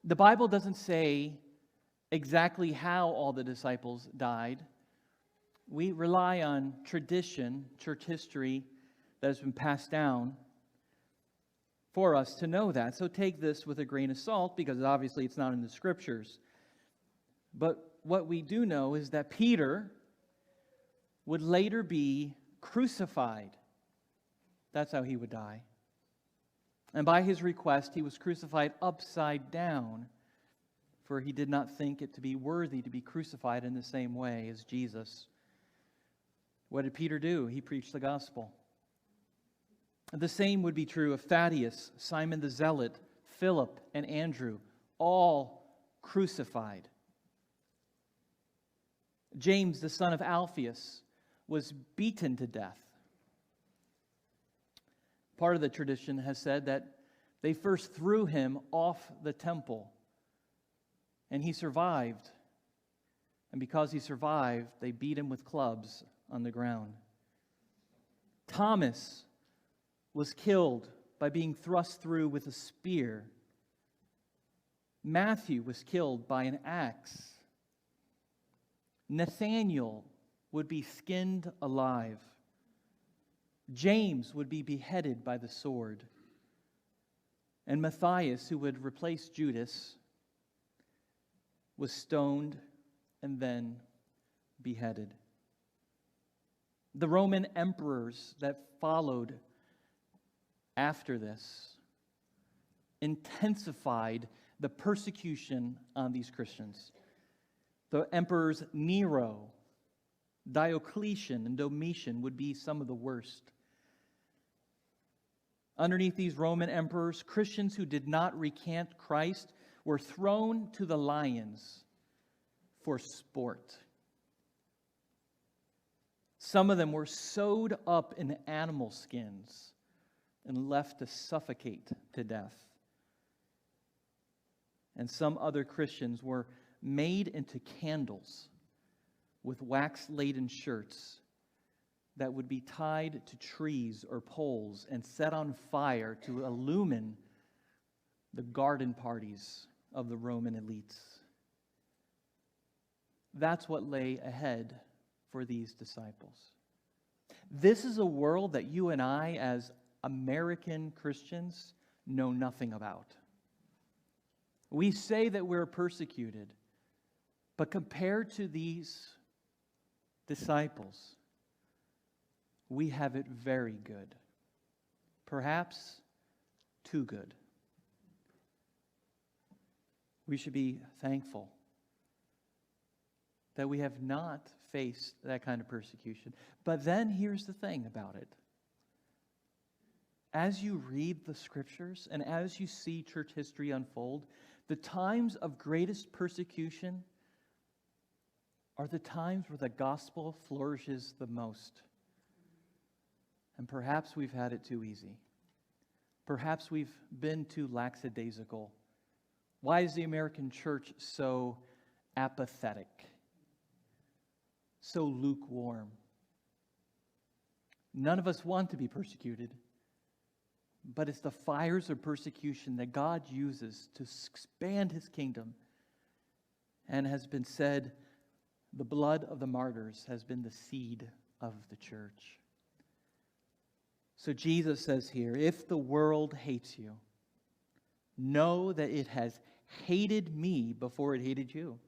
The Bible doesn't say exactly how all the disciples died. We rely on tradition, church history that has been passed down for us to know that. So take this with a grain of salt, because obviously it's not in the Scriptures. But what we do know is that Peter would later be crucified. That's how he would die. And by his request, he was crucified upside down, for he did not think it to be worthy to be crucified in the same way as Jesus. What did Peter do? He preached the gospel. The same would be true of Thaddeus, Simon the Zealot, Philip, and Andrew, all crucified. James, the son of Alphaeus, was beaten to death. Part of the tradition has said that they first threw him off the temple, and he survived. And because he survived, they beat him with clubs on the ground. Thomas was killed by being thrust through with a spear. Matthew was killed by an axe. Nathanael would be skinned alive. James would be beheaded by the sword. And Matthias, who would replace Judas, was stoned and then beheaded. The Roman emperors that followed after this intensified the persecution on these Christians. The emperors Nero, Diocletian, and Domitian would be some of the worst. Underneath these Roman emperors, Christians who did not recant Christ were thrown to the lions for sport. Some of them were sewed up in animal skins and left to suffocate to death. And some other Christians were made into candles with wax-laden shirts that would be tied to trees or poles and set on fire to illumine the garden parties of the Roman elites. That's what lay ahead for these disciples. This is a world that you and I, as American Christians, know nothing about. We say that we're persecuted, but compared to these disciples, we have it very good. Perhaps too good. We should be thankful that we have not faced that kind of persecution. But then here's the thing about it. As you read the Scriptures and as you see church history unfold, the times of greatest persecution are the times where the gospel flourishes the most. And perhaps we've had it too easy. Perhaps we've been too lackadaisical. Why is the American church so apathetic? So lukewarm? None of us want to be persecuted, but it's the fires of persecution that God uses to expand His kingdom, and has been said, the blood of the martyrs has been the seed of the church. So Jesus says here, if the world hates you, know that it has hated me before it hated you.